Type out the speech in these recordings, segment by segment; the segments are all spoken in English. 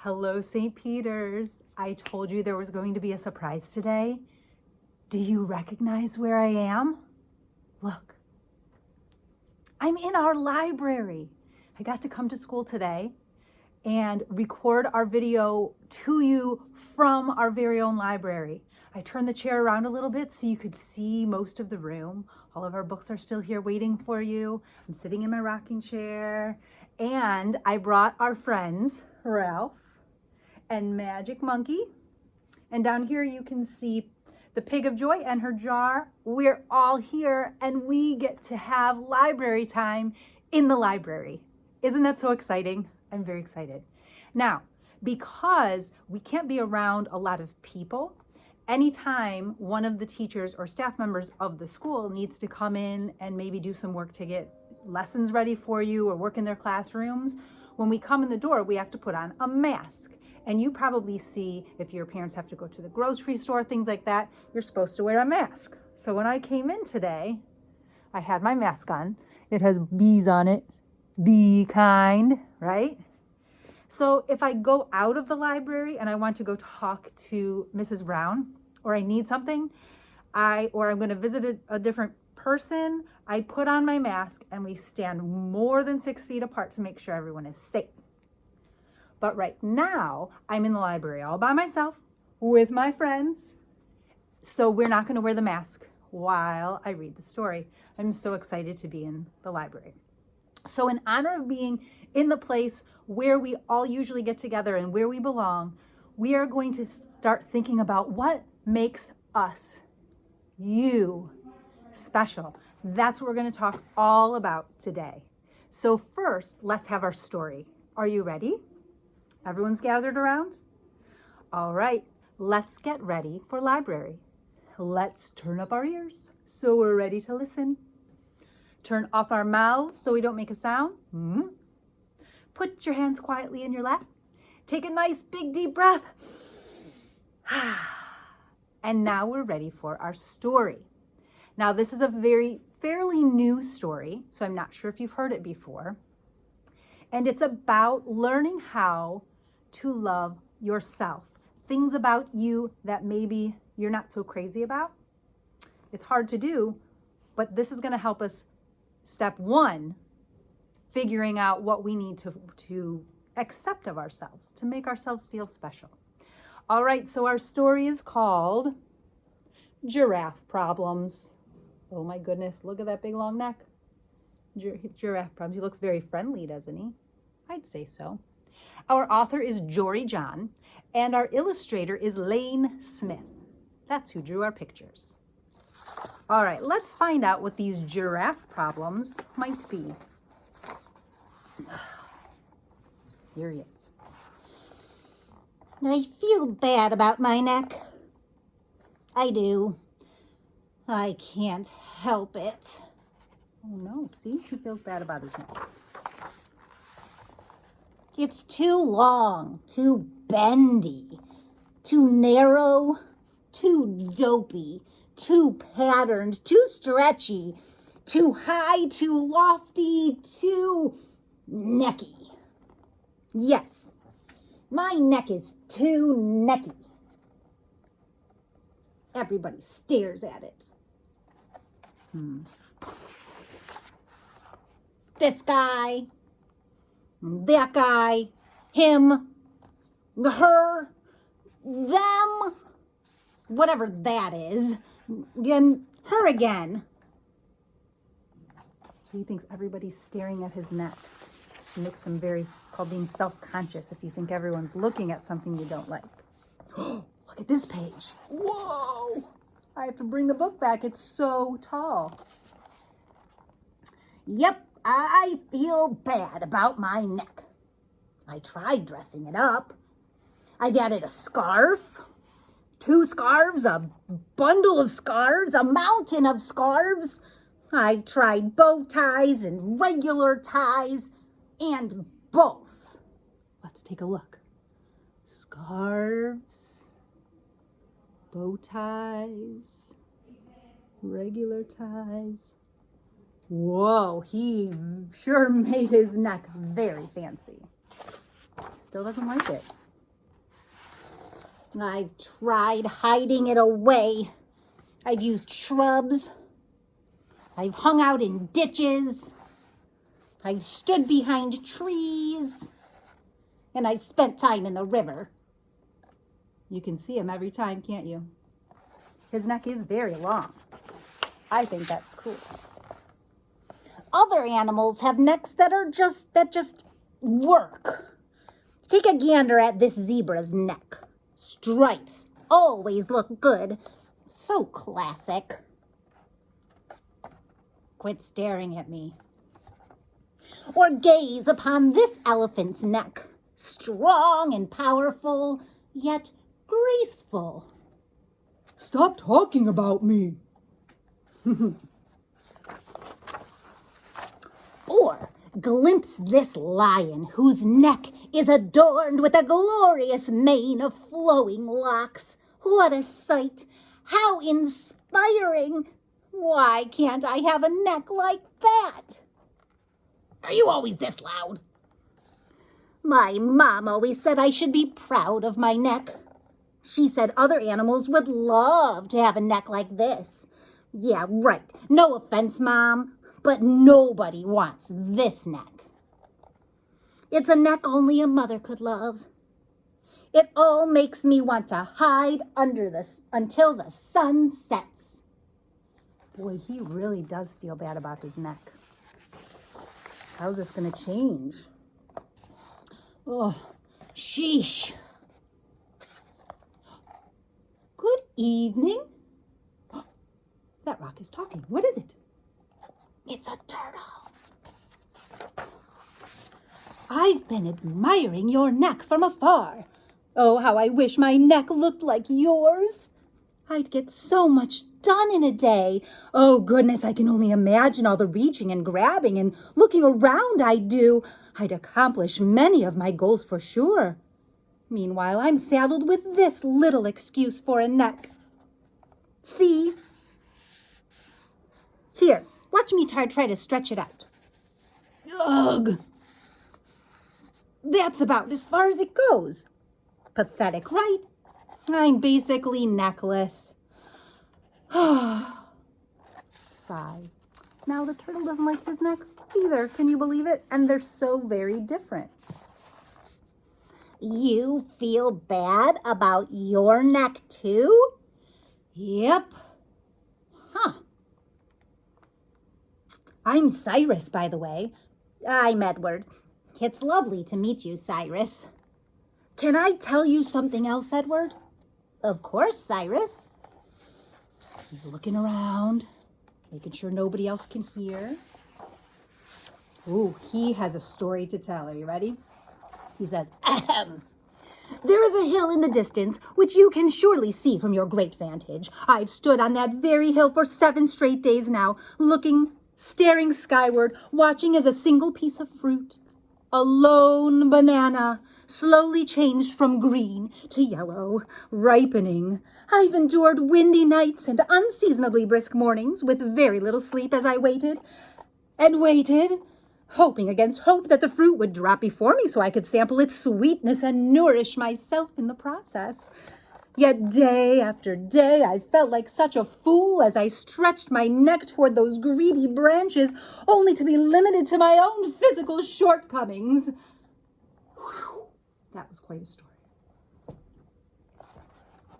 Hello, St. Peter's. I told you there was going to be a surprise today. Do you recognize where I am? Look, I'm in our library. I got to come to school today and record our video to you from our very own library. I turned the chair around a little bit so you could see most of the room. All of our books are still here waiting for you. I'm sitting in my rocking chair, and I brought our friends, Ralph and Magic Monkey. And down here you can see the Pig of Joy and her jar. We're all here and we get to have library time in the library. Isn't that so exciting? I'm very excited. Now, because we can't be around a lot of people, anytime one of the teachers or staff members of the school needs to come in and maybe do some work to get lessons ready for you or work in their classrooms, when we come in the door, we have to put on a mask. And you probably see if your parents have to go to the grocery store, things like that, you're supposed to wear a mask. So when I came in today, I had my mask on. It has bees on it. Be kind, right? So if I go out of the library and I want to go talk to Mrs. Brown, or I need something, or I'm going to visit a different person, I put on my mask and we stand more than 6 feet apart to make sure everyone is safe. But right now, I'm in the library all by myself with my friends. So we're not going to wear the mask while I read the story. I'm so excited to be in the library. So in honor of being in the place where we all usually get together and where we belong, we are going to start thinking about what makes us, you, special. That's what we're going to talk all about today. So first, let's have our story. Are you ready? Everyone's gathered around? All right, let's get ready for library. Let's turn up our ears so we're ready to listen. Turn off our mouths so we don't make a sound. Put your hands quietly in your lap. Take a nice big deep breath. And now we're ready for our story. Now this is a fairly new story, so I'm not sure if you've heard it before. And it's about learning how to love yourself. Things about you that maybe you're not so crazy about. It's hard to do, but this is going to help us, step one, figuring out what we need to accept of ourselves, to make ourselves feel special. All right, so our story is called Giraffe Problems. Oh my goodness, look at that big long neck. Giraffe Problems. He looks very friendly, doesn't he? I'd say so. Our author is Jory John, and our illustrator is Lane Smith. That's who drew our pictures. All right, let's find out what these giraffe problems might be. Here he is. I feel bad about my neck. I do. I can't help it. Oh no, see, he feels bad about his neck. It's too long, too bendy, too narrow, too dopey, too patterned, too stretchy, too high, too lofty, too necky. Yes, my neck is too necky. Everybody stares at it. This guy, that guy, him, her, them, whatever that is, and her again. So he thinks everybody's staring at his neck. It makes him it's called being self-conscious if you think everyone's looking at something you don't like. Look at this page. Whoa! I have to bring the book back. It's so tall. Yep, I feel bad about my neck. I tried dressing it up. I've added a scarf, 2 scarves, a bundle of scarves, a mountain of scarves. I've tried bow ties and regular ties, and both. Let's take a look. Scarves, bow ties, regular ties. Whoa, he sure made his neck very fancy. Still doesn't like it. I've tried hiding it away. I've used shrubs. I've hung out in ditches. I've stood behind trees. And I've spent time in the river. You can see him every time, can't you? His neck is very long. I think that's cool. Other animals have necks that just work. Take a gander at this zebra's neck. Stripes always look good. So classic. Quit staring at me. Or gaze upon this elephant's neck. Strong and powerful, yet graceful. Stop talking about me. Or glimpse this lion whose neck is adorned with a glorious mane of flowing locks. What a sight! How inspiring! Why can't I have a neck like that? Are you always this loud? My mom always said I should be proud of my neck. She said other animals would love to have a neck like this. Yeah, right. No offense, Mom, but nobody wants this neck. It's a neck only a mother could love. It all makes me want to hide under this until the sun sets. Boy, he really does feel bad about his neck. How's this going to change? Oh, sheesh. Good evening. That rock is talking. What is it? It's a turtle. I've been admiring your neck from afar. Oh, how I wish my neck looked like yours. I'd get so much done in a day. Oh, goodness, I can only imagine all the reaching and grabbing and looking around I'd do. I'd accomplish many of my goals for sure. Meanwhile, I'm saddled with this little excuse for a neck. See? Here, watch me try to stretch it out. Ugh! That's about as far as it goes. Pathetic, right? I'm basically neckless. Sigh. Now the turtle doesn't like his neck either. Can you believe it? And they're so very different. You feel bad about your neck too? Yep. Huh. I'm Cyrus, by the way. I'm Edward. It's lovely to meet you, Cyrus. Can I tell you something else, Edward? Of course, Cyrus. He's looking around, making sure nobody else can hear. Ooh, he has a story to tell. Are you ready? He says, ahem. There is a hill in the distance, which you can surely see from your great vantage. I've stood on that very hill for 7 straight days now, staring skyward, watching as a single piece of fruit, a lone banana, slowly changed from green to yellow, ripening. I've endured windy nights and unseasonably brisk mornings with very little sleep as I waited and waited, hoping against hope that the fruit would drop before me so I could sample its sweetness and nourish myself in the process. Yet day after day, I felt like such a fool as I stretched my neck toward those greedy branches, only to be limited to my own physical shortcomings. Whew. That was quite a story.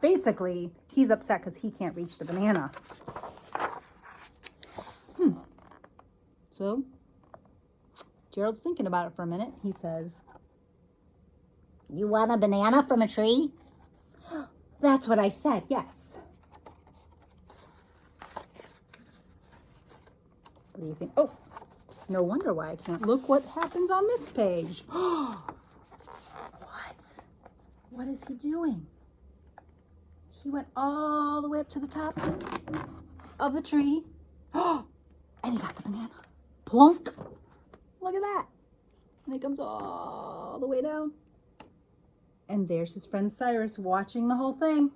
Basically, he's upset because he can't reach the banana. So, Gerald's thinking about it for a minute. He says, You want a banana from a tree? That's what I said, yes. What do you think? Oh, no wonder why I can't. Look what happens on this page. What? What is he doing? He went all the way up to the top of the tree. And he got the banana. Plunk. Look at that. And he comes all the way down. And there's his friend Cyrus watching the whole thing.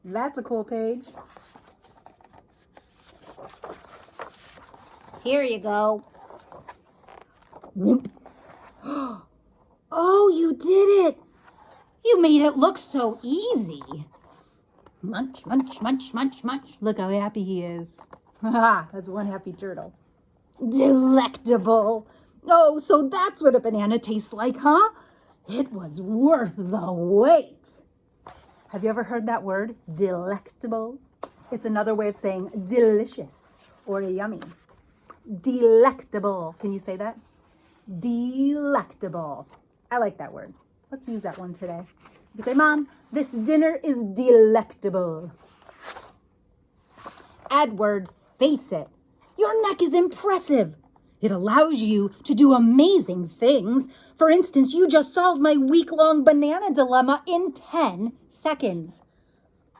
That's a cool page. Here you go. Whoop. Oh, you did it. You made it look so easy. Munch, munch, munch, munch, munch. Look how happy he is. That's one happy turtle. Delectable. Oh, so that's what a banana tastes like, huh? It was worth the wait. Have you ever heard that word, delectable? It's another way of saying delicious or yummy. Delectable. Can you say that? Delectable. I like that word. Let's use that one today. You say, Mom, this dinner is delectable. Edward, face it. Your neck is impressive. It allows you to do amazing things. For instance, you just solved my week-long banana dilemma in 10 seconds.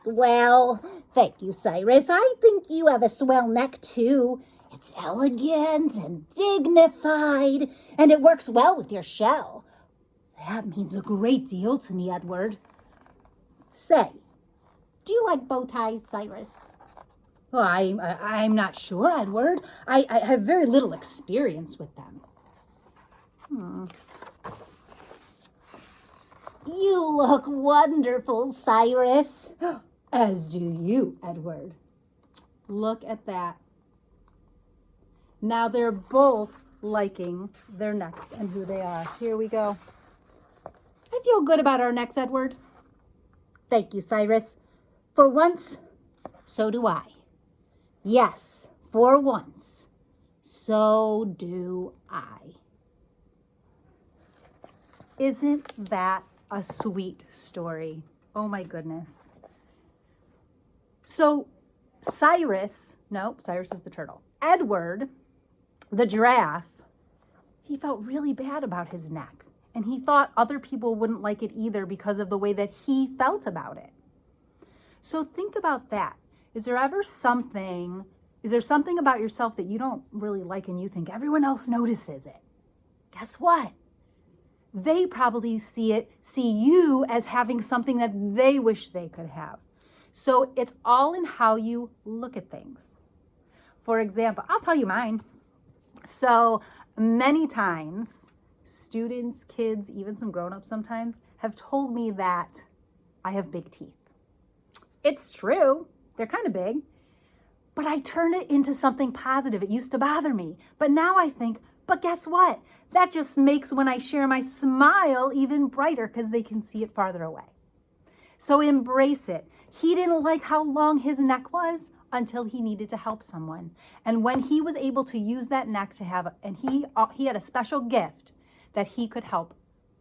Well, thank you, Cyrus. I think you have a swell neck, too. It's elegant and dignified, and it works well with your shell. That means a great deal to me, Edward. Say, do you like bow ties, Cyrus? Well, I'm not sure, Edward. I have very little experience with them. You look wonderful, Cyrus. As do you, Edward. Look at that. Now they're both liking their necks and who they are. Here we go. I feel good about our necks, Edward. Thank you, Cyrus. For once, so do I. Yes, for once, so do I. Isn't that a sweet story? Oh my goodness. So Cyrus is the turtle. Edward, the giraffe, he felt really bad about his neck. And he thought other people wouldn't like it either because of the way that he felt about it. So think about that. Is there something about yourself that you don't really like and you think everyone else notices it? Guess what? They probably see you as having something that they wish they could have. So it's all in how you look at things. For example, I'll tell you mine. So many times, students, kids, even some grown-ups sometimes, have told me that I have big teeth. It's true. They're kind of big. But I turn it into something positive. It used to bother me. But now I think, but guess what? That just makes when I share my smile even brighter because they can see it farther away. So embrace it. He didn't like how long his neck was until he needed to help someone. And when he was able to use that neck to have, and he had a special gift that he could help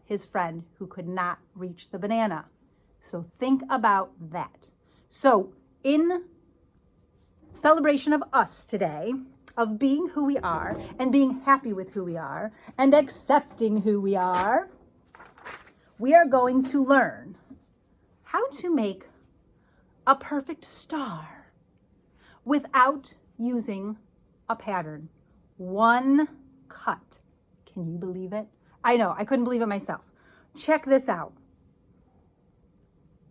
his friend who could not reach the banana. So think about that. So in celebration of us today, of being who we are and being happy with who we are and accepting who we are going to learn how to make a perfect star without using a pattern. One cut. Can you believe it? I know, I couldn't believe it myself. Check this out.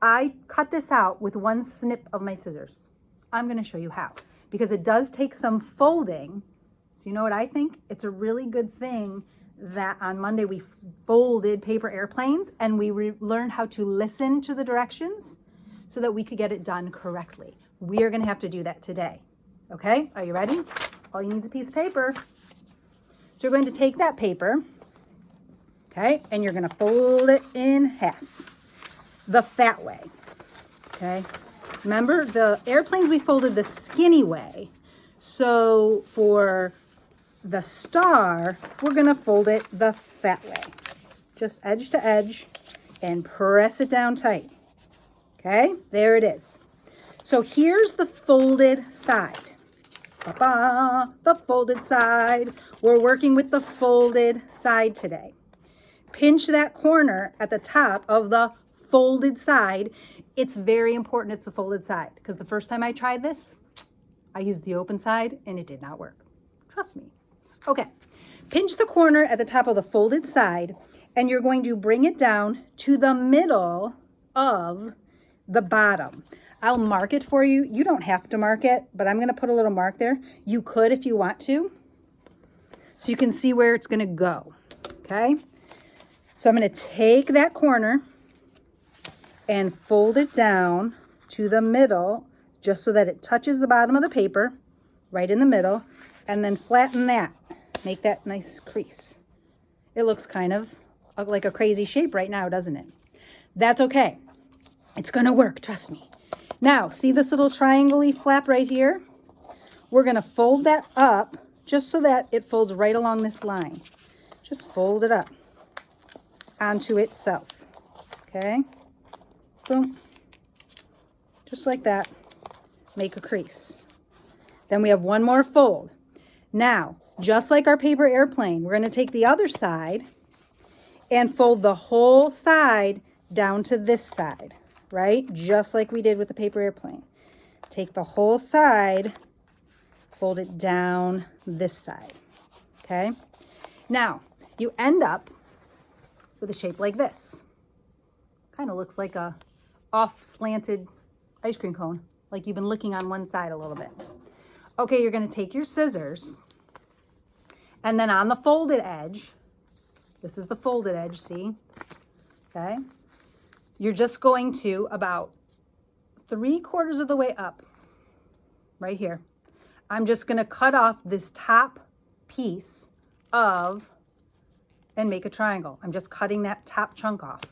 I cut this out with one snip of my scissors. I'm going to show you how, because it does take some folding. So you know what I think? It's a really good thing that on Monday we folded paper airplanes and we learned how to listen to the directions so that we could get it done correctly. We are going to have to do that today. Okay, are you ready? All you need is a piece of paper. So you're going to take that paper, okay, and you're going to fold it in half, the fat way, okay? Remember, the airplanes we folded the skinny way. So for the star, we're going to fold it the fat way. Just edge to edge and press it down tight. Okay, there it is. So here's the folded side. Ba-ba, the folded side. We're working with the folded side today. Pinch that corner at the top of the folded side. It's very important it's the folded side because the first time I tried this, I used the open side and it did not work. Trust me. Okay, pinch the corner at the top of the folded side and you're going to bring it down to the middle of the bottom. I'll mark it for you. You don't have to mark it, but I'm going to put a little mark there. You could if you want to, so you can see where it's going to go, okay? So I'm going to take that corner and fold it down to the middle just so that it touches the bottom of the paper, right in the middle, and then flatten that. Make that nice crease. It looks kind of like a crazy shape right now, doesn't it? That's okay. It's gonna work, trust me. Now, see this little triangle-y flap right here? We're gonna fold that up just so that it folds right along this line. Just fold it up onto itself, okay? Boom. Just like that. Make a crease. Then we have one more fold. Now, just like our paper airplane, we're going to take the other side and fold the whole side down to this side, right? Just like we did with the paper airplane. Take the whole side, fold it down this side, okay? Now, you end up with a shape like this. Kind of looks like a off-slanted ice cream cone, like you've been licking on one side a little bit. Okay, you're going to take your scissors, and then on the folded edge, this is the folded edge, see? Okay? You're just going to about 3/4 of the way up, right here. I'm just going to cut off this top piece of, and make a triangle. I'm just cutting that top chunk off,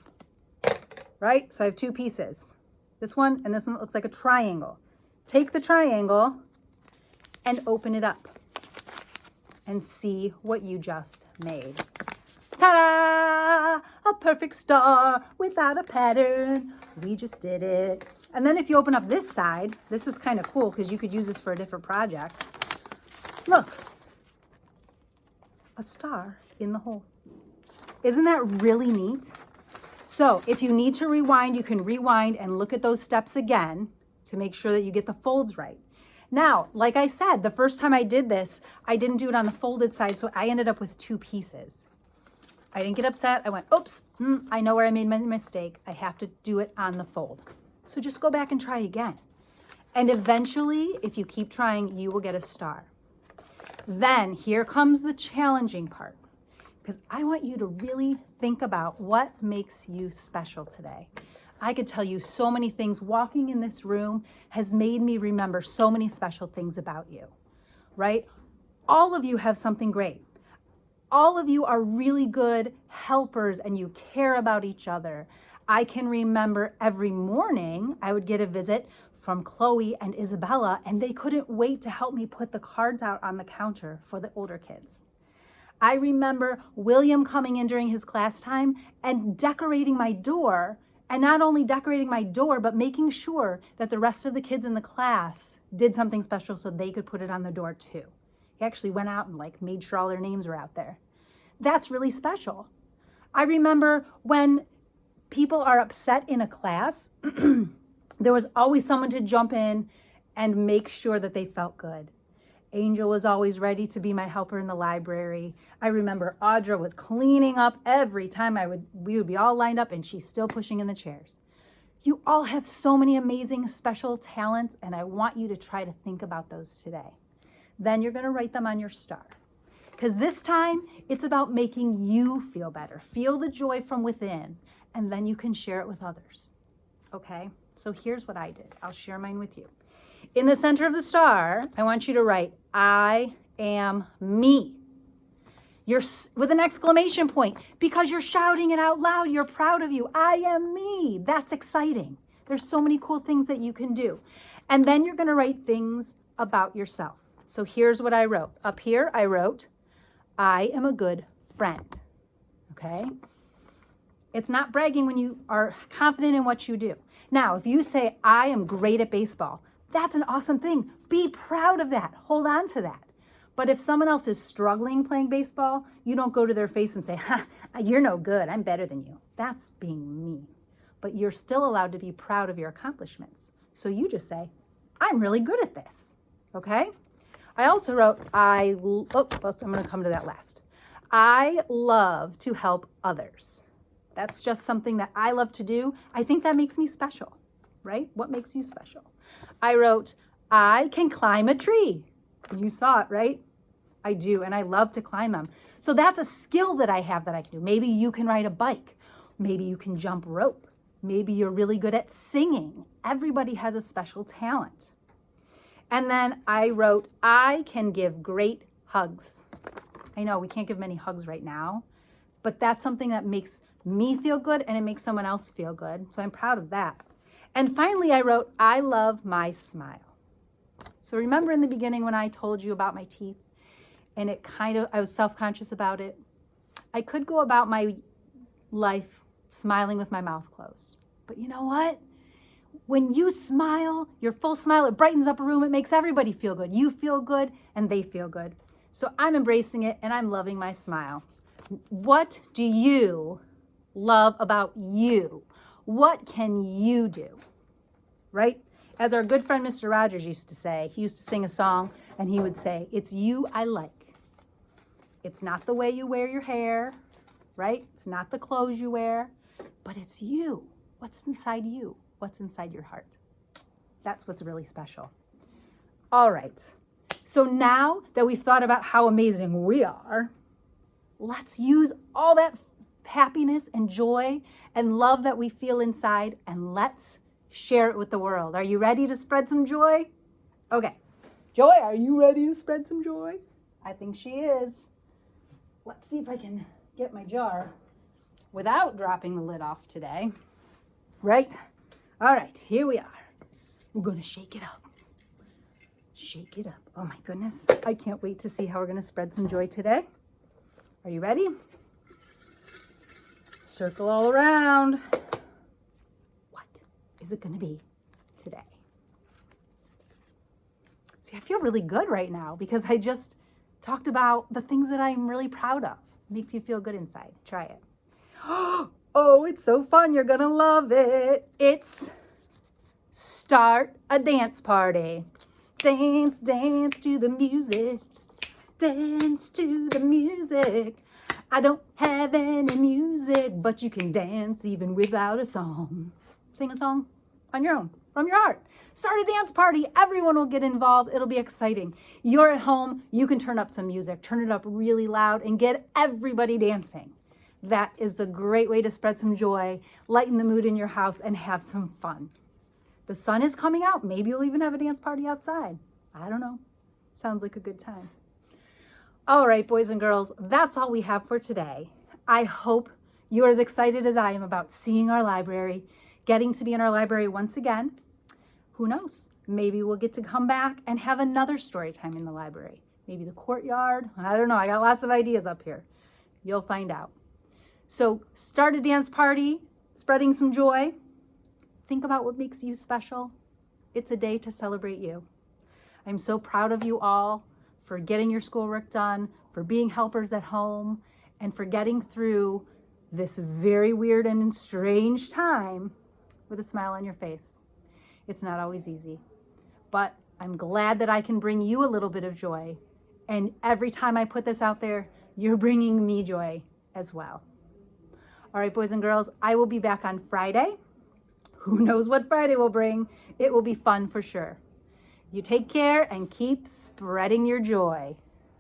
right? So I have two pieces. This one and this one looks like a triangle. Take the triangle and open it up and see what you just made. Ta-da! A perfect star without a pattern. We just did it. And then if you open up this side, this is kind of cool because you could use this for a different project. Look, a star in the hole. Isn't that really neat? So if you need to rewind, you can rewind and look at those steps again to make sure that you get the folds right. Now, like I said, the first time I did this, I didn't do it on the folded side, so I ended up with two pieces. I didn't get upset. I went, oops, I know where I made my mistake. I have to do it on the fold. So just go back and try again. And eventually, if you keep trying, you will get a star. Then here comes the challenging part, because I want you to really think about what makes you special today. I could tell you so many things. Walking in this room has made me remember so many special things about you, right? All of you have something great. All of you are really good helpers and you care about each other. I can remember every morning I would get a visit from Chloe and Isabella, and they couldn't wait to help me put the cards out on the counter for the older kids. I remember William coming in during his class time and decorating my door, and not only decorating my door, but making sure that the rest of the kids in the class did something special so they could put it on the door too. He actually went out and made sure all their names were out there. That's really special. I remember when people are upset in a class, there was always someone to jump in and make sure that they felt good. Angel was always ready to be my helper in the library. I remember Audra was cleaning up every time we would be all lined up and she's still pushing in the chairs. You all have so many amazing special talents, and I want you to try to think about those today. Then you're going to write them on your star. Because this time, it's about making you feel better. Feel the joy from within, and then you can share it with others. Okay? So here's what I did. I'll share mine with you. In the center of the star, I want you to write, I am me. You're with an exclamation point because you're shouting it out loud. You're proud of you. I am me. That's exciting. There's so many cool things that you can do. And then you're going to write things about yourself. So here's what I wrote. Up here, I wrote, I am a good friend. Okay? It's not bragging when you are confident in what you do. Now, if you say, I am great at baseball, that's an awesome thing. Be proud of that. Hold on to that. But if someone else is struggling playing baseball, you don't go to their face and say, ha, you're no good. I'm better than you. That's being mean. But you're still allowed to be proud of your accomplishments. So you just say, I'm really good at this. Okay? I also wrote, I'm going to come to that last. I love to help others. That's just something that I love to do. I think that makes me special, right? What makes you special? I wrote, I can climb a tree. You saw it, right? I do, and I love to climb them. So that's a skill that I have that I can do. Maybe you can ride a bike. Maybe you can jump rope. Maybe you're really good at singing. Everybody has a special talent. And then I wrote, I can give great hugs. I know we can't give many hugs right now, but that's something that makes me feel good and it makes someone else feel good. So I'm proud of that. And finally, I wrote, I love my smile. So remember in the beginning when I told you about my teeth and I was self-conscious about it. I could go about my life smiling with my mouth closed. But you know what? When you smile, your full smile, it brightens up a room. It makes everybody feel good. You feel good and they feel good. So I'm embracing it and I'm loving my smile. What do you love about you? What can you do? Right? As our good friend Mr. Rogers used to say, he used to sing a song and he would say, it's you I like. It's not the way you wear your hair, right? It's not the clothes you wear, but it's you. What's inside you? What's inside your heart? That's what's really special. All right. So now that we've thought about how amazing we are, let's use all that happiness and joy and love that we feel inside and let's share it with the world. Are you ready to spread some joy? Okay. Joy, are you ready to spread some joy? I think she is. Let's see if I can get my jar without dropping the lid off today. Right? All right, here we are. We're going to shake it up. Shake it up. Oh my goodness. I can't wait to see how we're going to spread some joy today. Are you ready? Circle all around. What is it going to be today? See, I feel really good right now because I just talked about the things that I'm really proud of. Makes you feel good inside. Try it. Oh, it's so fun. You're going to love it. It's start a dance party. Dance, dance to the music. Dance to the music. I don't have any music, but you can dance even without a song. Sing a song on your own, from your heart. Start a dance party. Everyone will get involved. It'll be exciting. You're at home. You can turn up some music. Turn it up really loud and get everybody dancing. That is a great way to spread some joy, lighten the mood in your house, and have some fun. The sun is coming out. Maybe you'll even have a dance party outside. I don't know. Sounds like a good time. All right, boys and girls, that's all we have for today. I hope you're as excited as I am about seeing our library, getting to be in our library once again. Who knows? Maybe we'll get to come back and have another story time in the library. Maybe the courtyard. I don't know. I got lots of ideas up here. You'll find out. So start a dance party, spreading some joy. Think about what makes you special. It's a day to celebrate you. I'm so proud of you all for getting your schoolwork done, for being helpers at home, and for getting through this very weird and strange time with a smile on your face. It's not always easy, but I'm glad that I can bring you a little bit of joy. And every time I put this out there, you're bringing me joy as well. All right, boys and girls, I will be back on Friday. Who knows what Friday will bring? It will be fun for sure. You take care and keep spreading your joy.